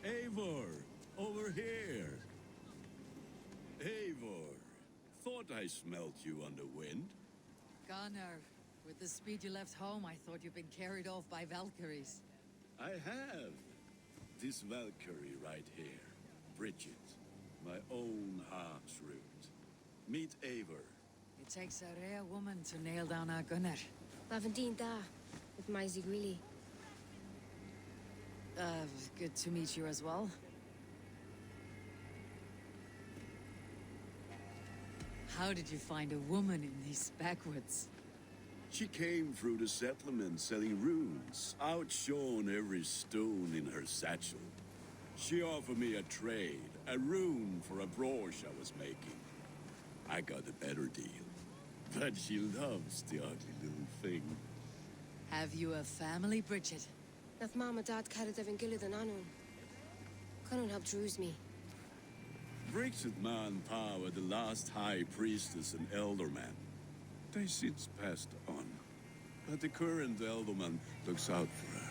Eivor, over here. Eivor, thought I smelt you on the wind. Gunnar, with the speed you left home, I thought you'd been carried off by Valkyries. I have. This Valkyrie right here, Bridget, my own heart's root. Meet Eivor. It takes a rare woman to nail down our Gunnar. Lavendine da, with Maisie Greeley. Good to meet you as well. How did you find a woman in these backwoods? She came through the settlement selling runes, outshone every stone in her satchel. She offered me a trade, a rune for a brooch I was making. I got a better deal, but she loves the ugly little thing. Have you a family, Bridget? Nath Mama Dad carried Evan Gillard and Anun. Couldn't help druise me. Bridget Manpower, the last high priestess and elderman. They since passed on, but the current elderman looks out for her.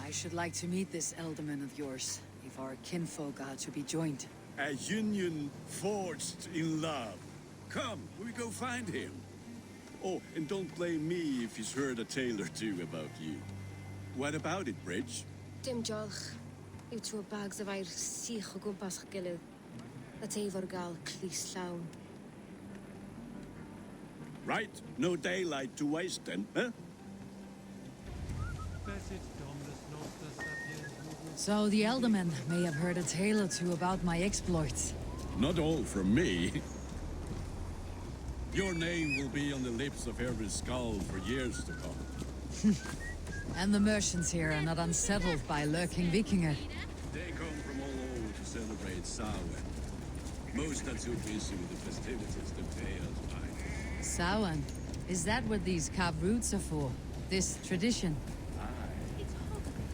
I should like to meet this elderman of yours, if our kinfolk are to be joined. A union forged in love. Come, we go find him. Oh, and don't blame me if he's heard a tale or two about you. What about it, Bridge? Dim jolch. You two bags of air sich o gwmpas gilydd. A Eivor gal clis llawn. Right, no daylight to waste then, huh? So the elderman may have heard a tale or two about my exploits. Not all from me. Your name will be on the lips of every skull for years to come. And the merchants here are not unsettled by lurking Vikinger. They come from all over to celebrate Samhain. Most are too busy with the festivities to pay us by. Samhain? Is that what these carved roots are for? This tradition? Aye.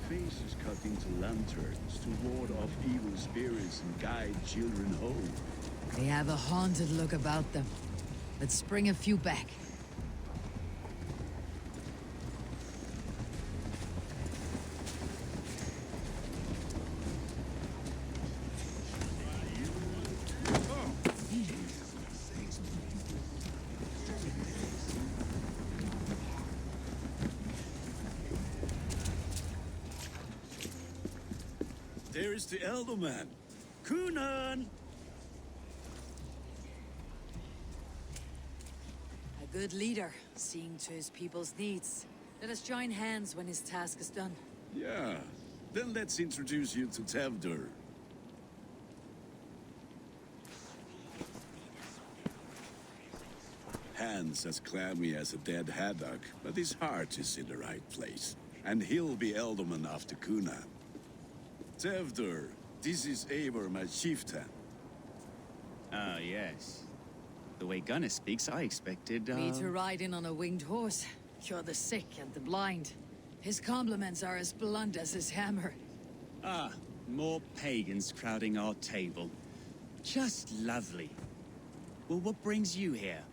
Faces cut into lanterns to ward off evil spirits and guide children home. They have a haunted look about them. Let's bring a few back. There is the Elderman. Kunan! A good leader, seeing to his people's needs. Let us join hands when his task is done. Yeah. Then let's introduce you to Tevdur. Hands as clammy as a dead haddock, but his heart is in the right place. And he'll be Elderman after Kunan. Tevdur, this is Eivor, my chieftain. Ah, yes. The way Gunnar speaks, I expected, Me to ride in on a winged horse, cure the sick and the blind. His compliments are as blunt as his hammer. Ah, more pagans crowding our table. Just lovely. Well, what brings you here?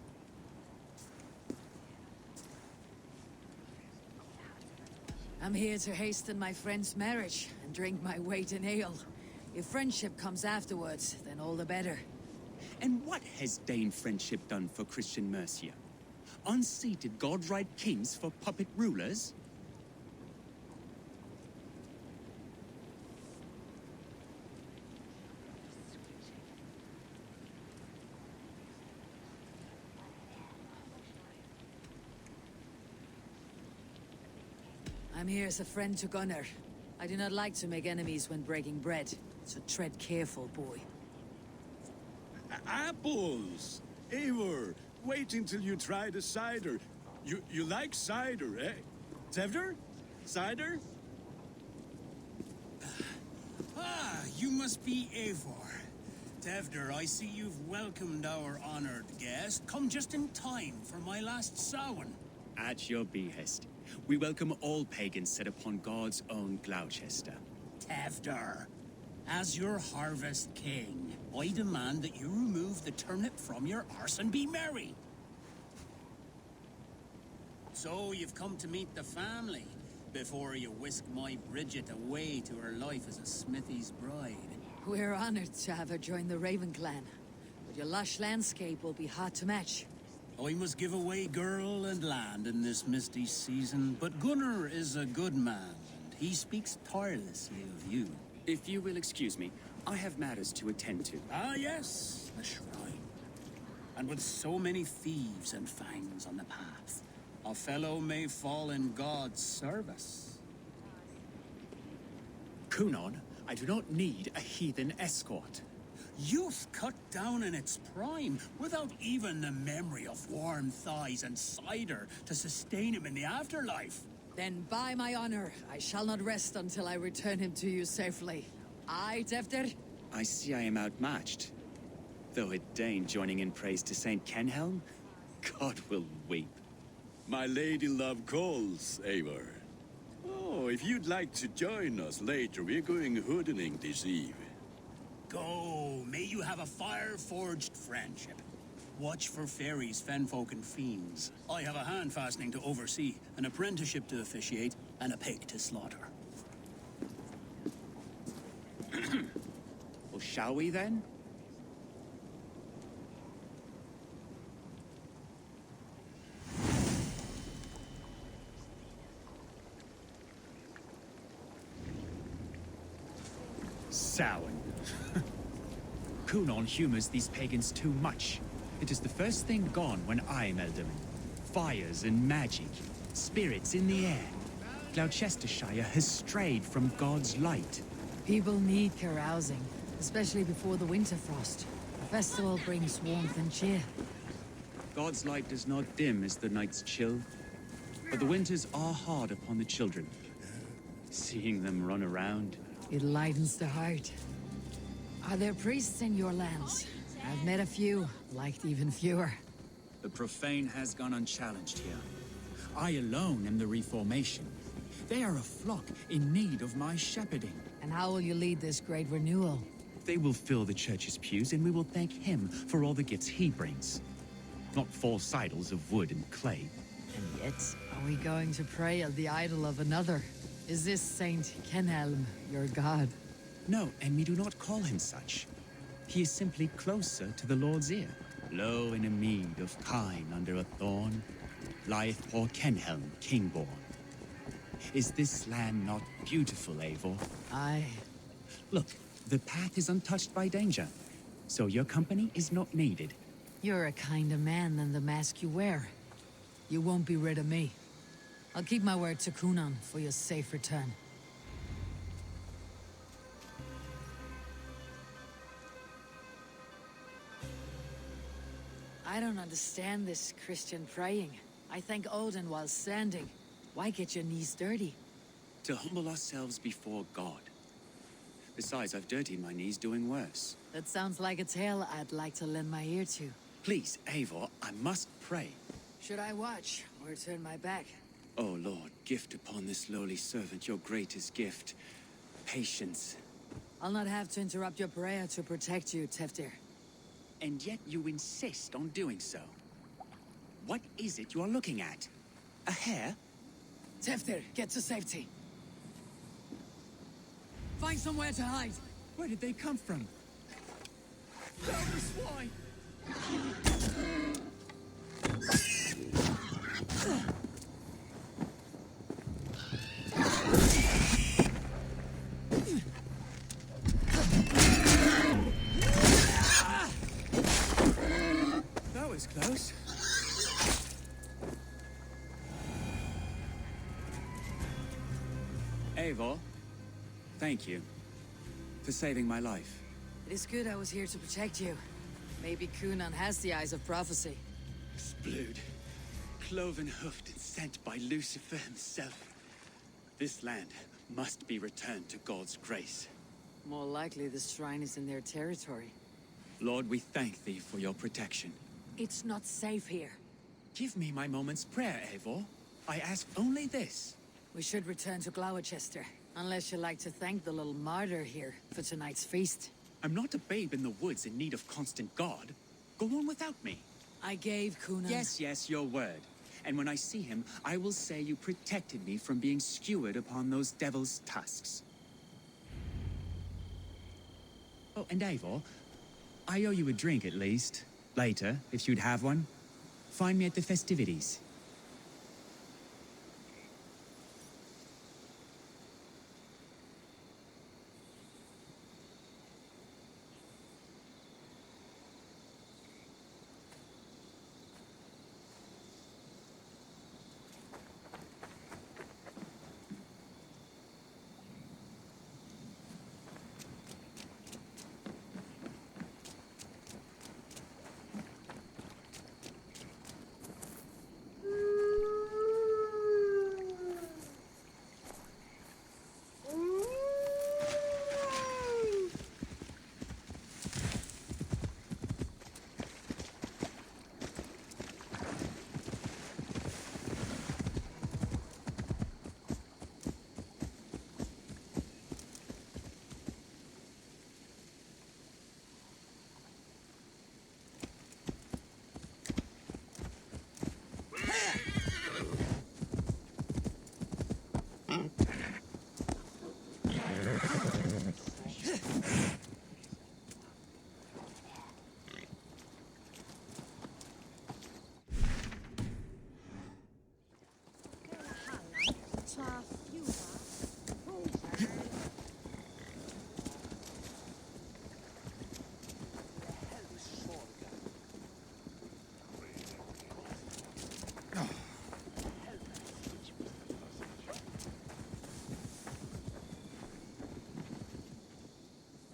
I'm here to hasten my friend's marriage and drink my weight in ale. If friendship comes afterwards, then all the better. And what has Dane friendship done for Christian Mercia? Unseated god-right kings for puppet rulers? I'm here as a friend to Gunnar. I do not like to make enemies when breaking bread, so tread careful, boy. Apples! Eivor, wait until you try the cider. You like cider, eh? Tevdur? Cider? Ah, you must be Eivor. Tevdur, I see you've welcomed our honored guest. Come just in time for my last Samhain. At your behest. We welcome all pagans set upon God's own Gloucester. Tevdur, as your harvest king, I demand that you remove the turnip from your arse and be merry. So you've come to meet the family. before you whisk my Bridget away to her life as a smithy's bride. We're honored to have her join the Raven clan, but your lush landscape will be hard to match. I must give away girl and land in this misty season, but Gunnar is a good man, and he speaks tirelessly of you. If you will excuse me, I have matters to attend to. Ah, yes, the shrine. And with so many thieves and fangs on the path, a fellow may fall in God's service. Kunon, I do not need a heathen escort. Youth cut down in its prime, without even the memory of warm thighs and cider to sustain him in the afterlife. Then by my honor, I shall not rest until I return him to you safely. Aye, Tefter? I see I am outmatched. Though a Dane joining in praise to Saint Kenhelm, God will weep. My lady love calls, Eivor. Oh, if you'd like to join us later, we're going hoodening this eve. Go, may you have a fire-forged friendship. Watch for fairies, fenfolk, and fiends. I have a hand fastening to oversee, an apprenticeship to officiate, and a pig to slaughter. Well, shall we then? Samhain. Kunon humors these pagans too much. It is the first thing gone when I am Elderman. Fires and magic, spirits in the air. Gloucestershire has strayed from God's light. People need carousing, especially before the winter frost. A festival brings warmth and cheer. God's light does not dim as the nights chill, but the winters are hard upon the children. Seeing them run around. It lightens the heart. Are there priests in your lands? I've met a few, liked even fewer. The profane has gone unchallenged here. I alone am the reformation. They are a flock in need of my shepherding. And how will you lead this great renewal? They will fill the church's pews, and we will thank him for all the gifts he brings. Not false idols of wood and clay. And yet, are we going to pray at the idol of another? Is this Saint Kenhelm your god? No, and we do not call him such. He is simply closer to the Lord's ear. Lo, in a mead of kine under a thorn, lieth poor Kenhelm, kingborn. Is this land not beautiful, Eivor? Aye. Look, the path is untouched by danger, so your company is not needed. You're a kinder man than the mask you wear. You won't be rid of me. I'll keep my word to Kunon for your safe return. I don't understand this Christian praying. I thank Odin while standing. Why get your knees dirty? To humble ourselves before God. Besides, I've dirtied my knees doing worse. That sounds like a tale I'd like to lend my ear to. Please, Eivor, I must pray. Should I watch or turn my back? Oh Lord, gift upon this lowly servant your greatest gift. Patience. I'll not have to interrupt your prayer to protect you, Teftir. And yet you insist on doing so. What is it you are looking at? A hare? Teftir, get to safety. Find somewhere to hide. Where did they come from? Down the swine! That was close. Eivor, thank you for saving my life. It is good I was here to protect you. Maybe Kunon has the eyes of prophecy. Splued, cloven-hoofed and sent by Lucifer himself. This land must be returned to God's grace. More likely the shrine is in their territory. Lord, we thank thee for your protection. It's not safe here. Give me my moment's prayer, Eivor. I ask only this. We should return to Gloucester, unless you like to thank the little martyr here for tonight's feast. I'm not a babe in the woods in need of constant guard. Go on without me. I gave Kunon... Yes, your word. And when I see him, I will say you protected me from being skewered upon those devil's tusks. Oh, and Eivor, I owe you a drink at least. Later, if you'd have one. Find me at the festivities.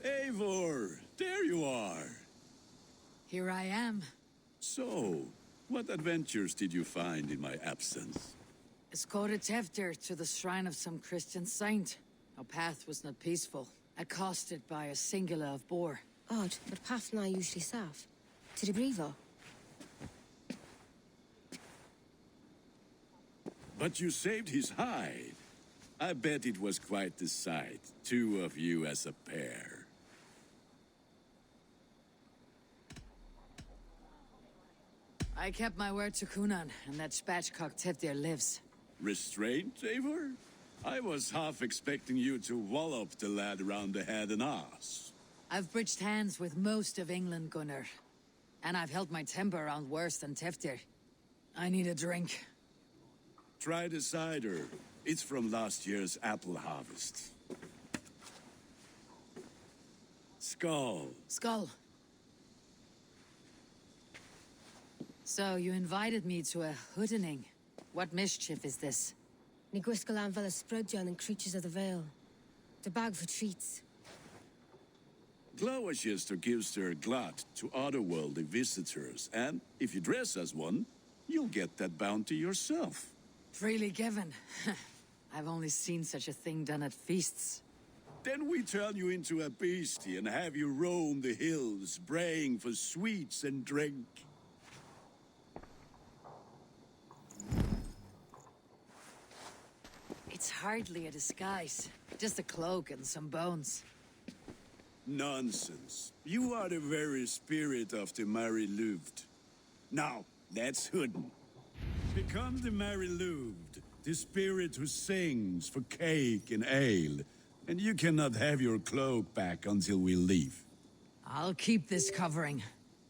Eivor, there you are. Here I am. So, what adventures did you find in my absence? Escorted Tefter to the shrine of some Christian saint. Our path was not peaceful, accosted by a singular of boar. Odd, but path na usually safe. To the Brevo. But you saved his hide. I bet it was quite the sight, two of you as a pair. I kept my word to Kunan, and that spatchcock Teftir lives. Restraint, Eivor? I was half expecting you to wallop the lad around the head and ass. I've bridged hands with most of England, Gunnar. And I've held my temper around worse than Teftir. I need a drink. Try the cider. It's from last year's apple harvest. Skull. Skull. So, you invited me to a hoodening. What mischief is this? Ni gwisgal an fel ysbrydion and creatures of the Vale. The bag for treats. Gloucester gives their glut to otherworldly visitors, and if you dress as one, you'll get that bounty yourself. Freely given. I've only seen such a thing done at feasts. Then we turn you into a beastie and have you roam the hills, braying for sweets and drink. It's hardly a disguise. Just a cloak and some bones. Nonsense. You are the very spirit of the Mary Louved. Now, let's hoodin. Become the Mary Louved, the spirit who sings for cake and ale. And you cannot have your cloak back until we leave. I'll keep this covering.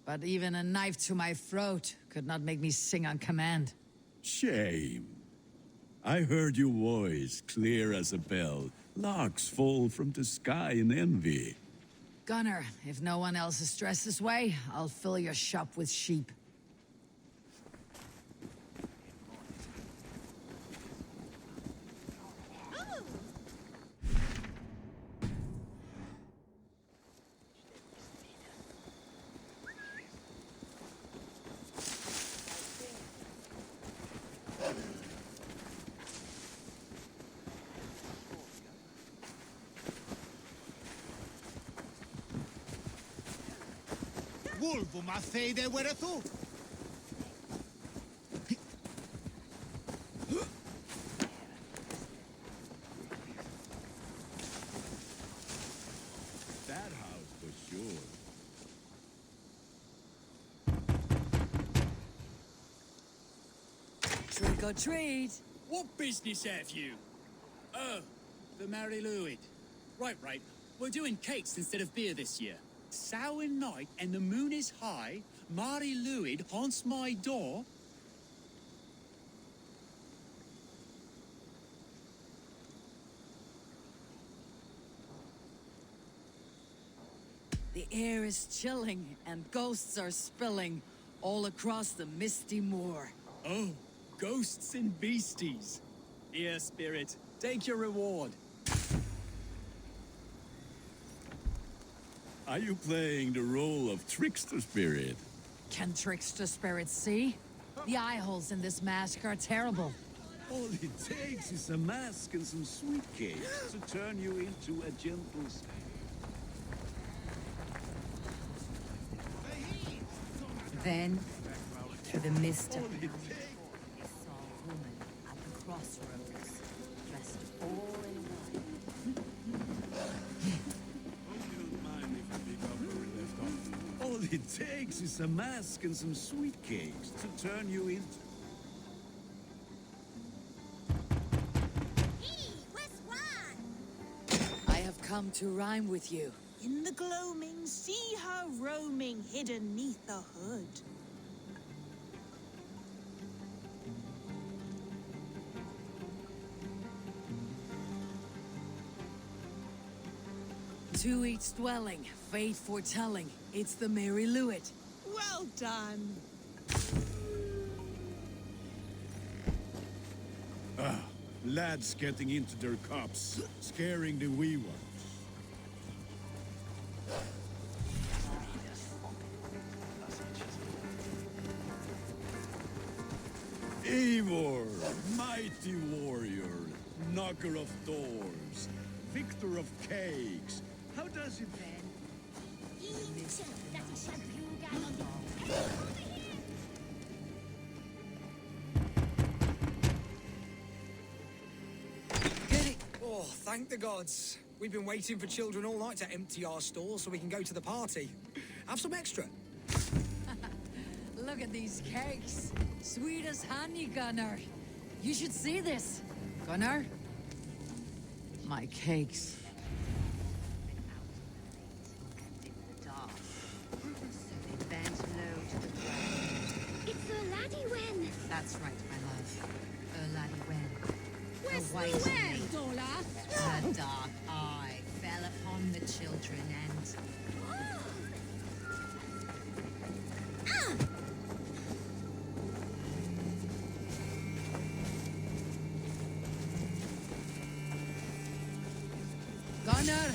But even a knife to my throat could not make me sing on command. Shame. I heard your voice clear as a bell. Larks fall from the sky in envy. Gunnar, if no one else is dressed this way, I'll fill your shop with sheep. Wolvo ma fede were tu. That house for sure. a treat. What business have you? Oh, the Mary Louid. Right. We're doing cakes instead of beer this year. Samhain night and the moon is high. Mary Louid haunts my door. The air is chilling and ghosts are spilling all across the misty moor. Oh, ghosts and beasties. Here, spirit, take your reward. Are you playing the role of trickster spirit? Can trickster spirits see? The eye holes in this mask are terrible. All it takes is a mask and some sweet cakes to turn you into a gentle spirit. Then, through the mist of All it night, takes. they saw a woman at the crossroads, dressed all in white. All it takes is a mask and some sweet cakes to turn you into... Hey, where's Juan? I have come to rhyme with you. In the gloaming, see her roaming hidden neath the hood. To each dwelling, fate foretelling, it's the Mary Louid. Well done. Lads getting into their cups, scaring the wee ones. Eivor, mighty warrior, knocker of doors, victor of cakes. How does it... Goody. Oh, thank the gods. We've been waiting for children all night to empty our stores so we can go to the party. Have some extra. Look at these cakes. Sweet as honey, Gunnar. You should see this. Gunnar? My cakes. It's the laddie Wen. That's right, my love. Laddie Wen. Where's The white Wen, maid. Dola? Her dark eye fell upon the children and... Gunnar!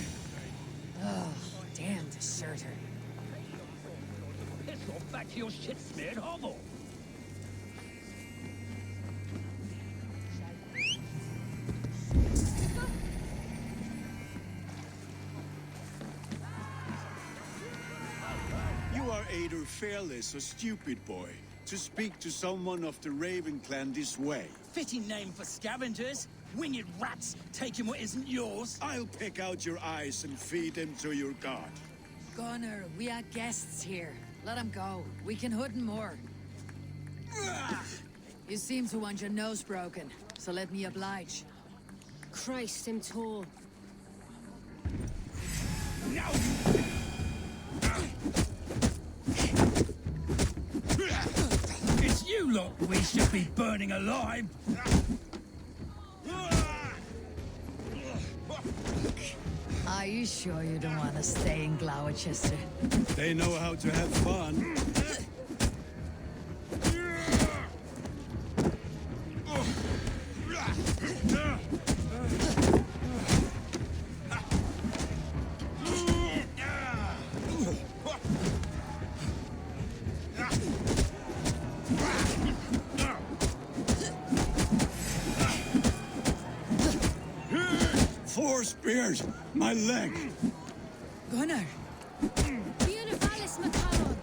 Oh, damn deserter. Piss off back to your shit-smeared hovel. You are either fearless or stupid, boy, to speak to someone of the Raven clan this way. Fitting name for scavengers. Winged rats taking what isn't yours. I'll pick out your eyes and feed them to your god. Gunnar, we are guests here. Let him go. We can hood him more. You seem to want your nose broken, so let me oblige. Christ him tall. It's you lot we should be burning alive. Are you sure you don't want to stay in Gloucester? They know how to have fun. Four spears! My leg! Gunnar! Univalis Macaron.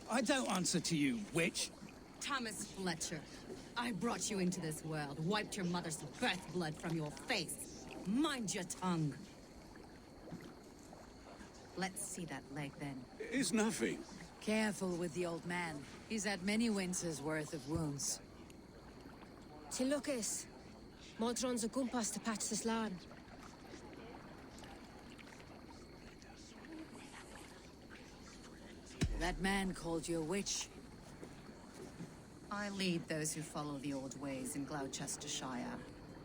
I don't answer to you, witch. Thomas Fletcher, I brought you into this world, wiped your mother's birth blood from your face. Mind your tongue. Let's see that leg, then. It's nothing. Careful with the old man. He's had many winters' worth of wounds. Ti Lucas. Modron's a gumpas to patch this land. That man called you a witch. I lead those who follow the old ways in Gloucestershire,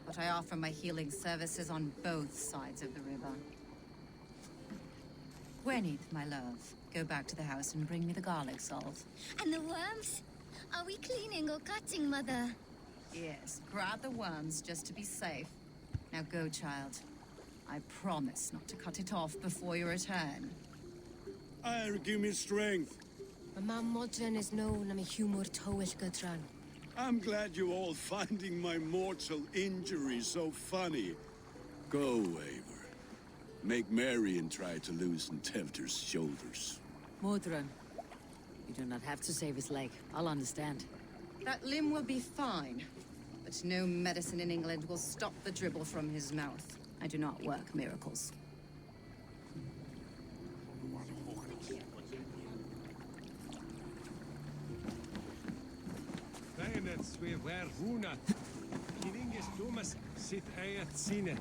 but I offer my healing services on both sides of the river. Gweneth, my love, go back to the house and bring me the garlic salt. And the worms? Are we cleaning or cutting, Mother? Yes, grab the worms just to be safe. Now go, child. I promise not to cut it off before you return. Give me strength. My mam Modron is known am a humor towish gudran. I'm glad you're all finding my mortal injury so funny. Go, Eivor. Make merry and try to loosen Tevter's shoulders. Modron, you do not have to save his leg. I'll understand. That limb will be fine, but no medicine in England will stop the dribble from his mouth. I do not work miracles. Väinets vi vär huna. Kiringes Thomas sit äjät sinne.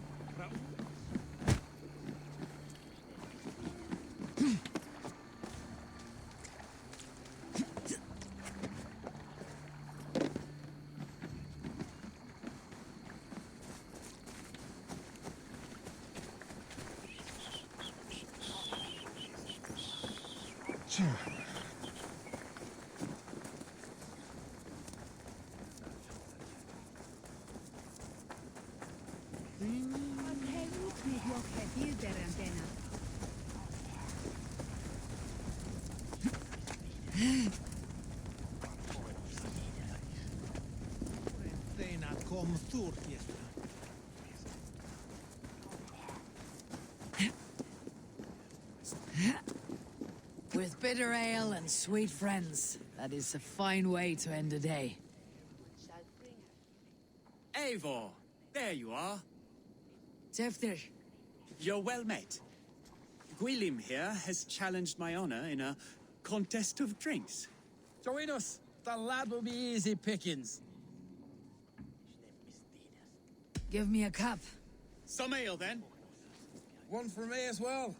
Teinat kom turkiesta. With bitter ale and sweet friends, that is a fine way to end a day. Eivor, there you are. Tefter, You're well met. Gwilym here has challenged my honor in a contest of drinks. Join us. The lad will be easy pickings. give me a cup. Some ale, then. One for me as well.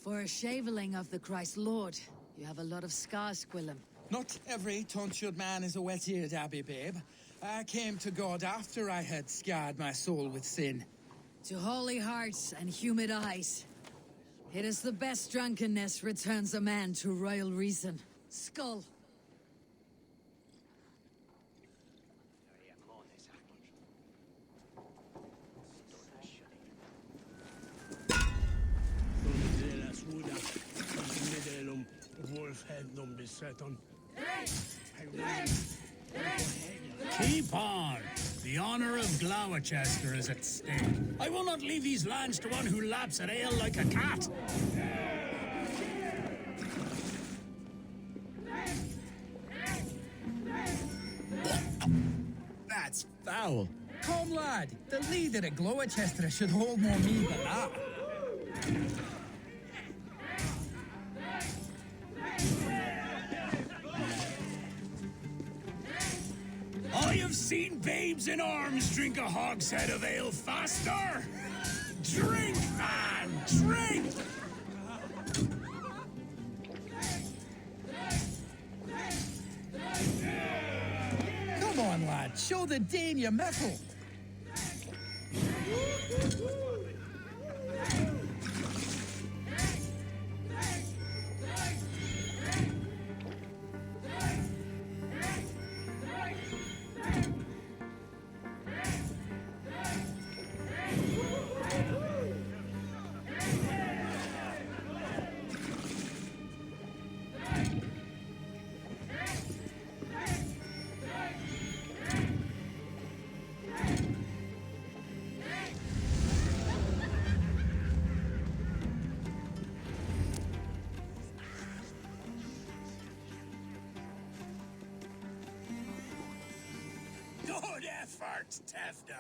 For a shaveling of the Christ Lord, you have a lot of scars, Gwilym. Not every tonsured man is a wet-eared Abbey, babe. I came to God after I had scarred my soul with sin. To holy hearts and humid eyes. It is the best drunkenness returns a man to royal reason. Skull. Keep on. The honor of Gloucester is at stake. I will not leave these lands to one who laps at ale like a cat. That's foul. Come, lad. The leader of Gloucester should hold more mead than that. I have seen babes in arms drink a hogshead of ale faster. Drink, man, drink! Come on, lad. Show the Dane your mettle. fart, Tefter.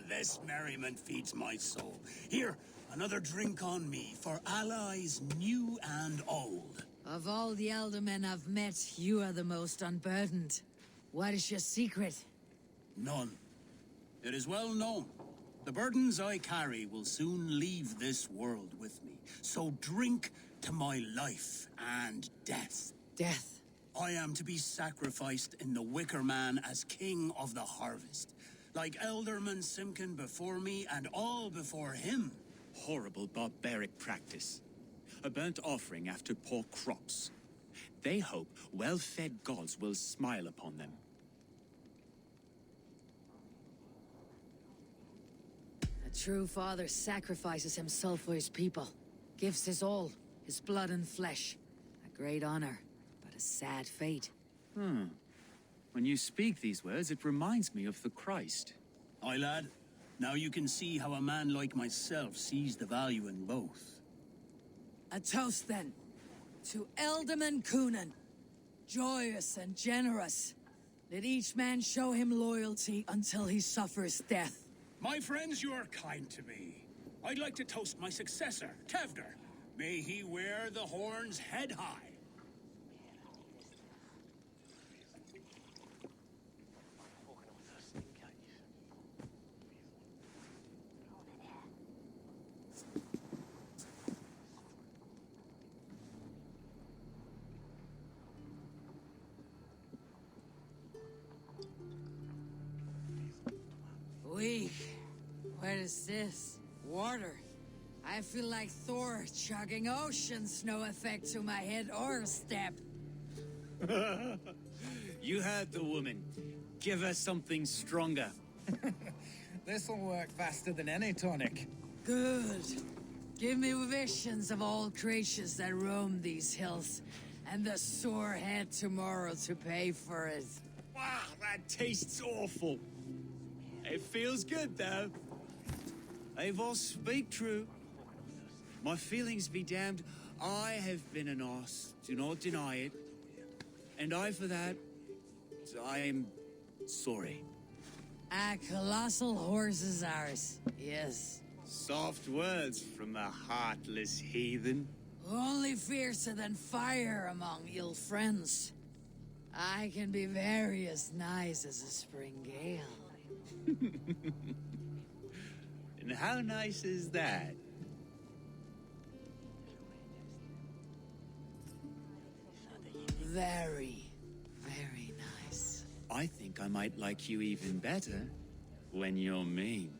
This merriment feeds my soul. Here, another drink on me for allies new and old. Of all the aldermen I've met, you are the most unburdened. What is your secret? None. It is well known. The burdens I carry will soon leave this world with me. So drink to my life and death. Death? I am to be sacrificed in the Wicker Man as king of the harvest. Like Elderman Simkin before me and all before him. Horrible barbaric practice. A burnt offering after poor crops. They hope well-fed gods will smile upon them. A true father sacrifices himself for his people. Gives his all, his blood and flesh. A great honor, but a sad fate. When you speak these words, it reminds me of the Christ. Aye, lad. Now you can see how a man like myself sees the value in both. A toast, then, to Elderman Coonan. Joyous and generous. Let each man show him loyalty until he suffers death. My friends, you are kind to me. I'd like to toast my successor, Tevder. May he wear the horns head high. Weak. What is this? Water. I feel like Thor chugging oceans. No effect to my head or step. You heard the woman. Give her something stronger. This'll work faster than any tonic. Good. Give me visions of all creatures that roam these hills, and the sore head tomorrow to pay for it. Wow, that tastes awful. It feels good, though. Eivor, speak true. My feelings be damned. I have been an arse. Do not deny it. And I, for that, I am sorry. A colossal horse is ours. Yes. Soft words from a heartless heathen. Only fiercer than fire among ill friends. I can be very as nice as a spring gale. And how nice is that? Very, very nice. I think I might like you even better when you're mean.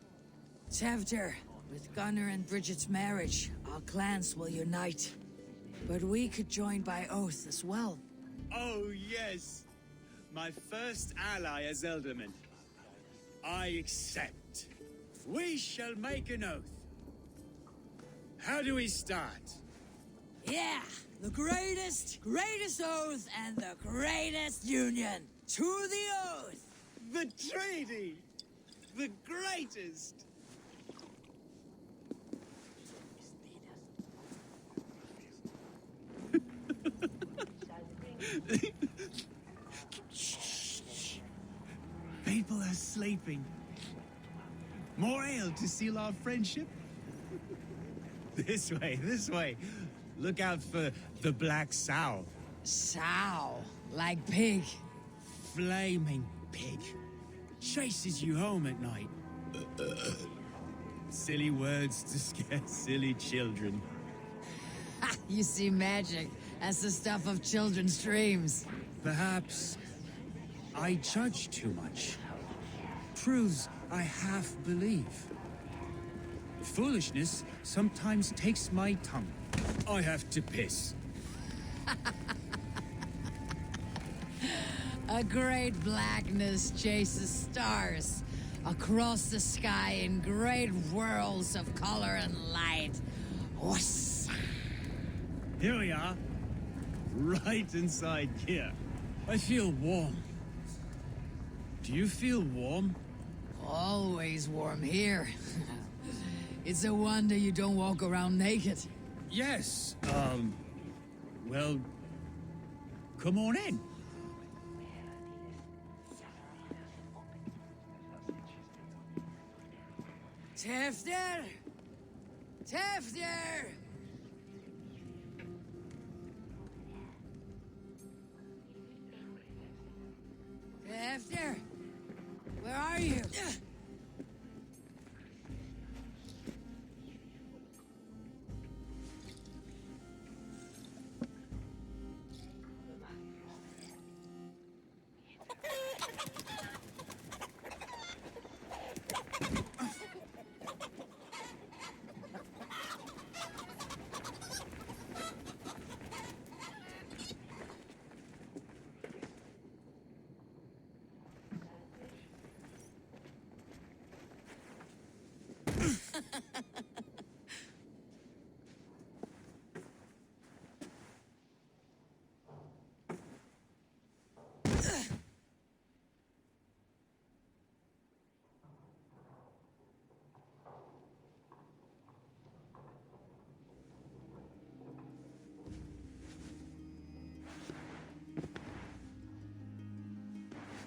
Tevder, with Gunnar and Bridget's marriage, our clans will unite. But we could join by oath as well. Oh, yes. My first ally as Elderman. I accept. We shall make an oath. How do we start? Yeah, the greatest oath and the greatest union. To the oath! The treaty! The greatest! People are sleeping. More ale to seal our friendship? This way, this way. Look out for the black sow. Sow, like pig. Flaming pig. Chases you home at night. Silly words to scare silly children. You see magic. That's the stuff of children's dreams. Perhaps I judge too much. Truths I half believe. Foolishness sometimes takes my tongue. I have to piss. A great blackness chases stars across the sky in great whirls of color and light. Whoosh. Here we are. Right inside here. I feel warm. Do you feel warm? Always warm here. It's a wonder you don't walk around naked. Yes. Well, come on in. Tefter! Tefter! Tefter! Where are you?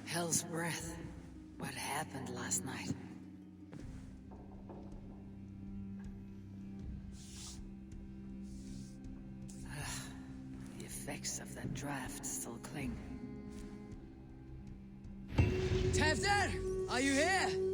Hell's breath. What happened last night? The effects of that draft still cling. Tefter! Are you here?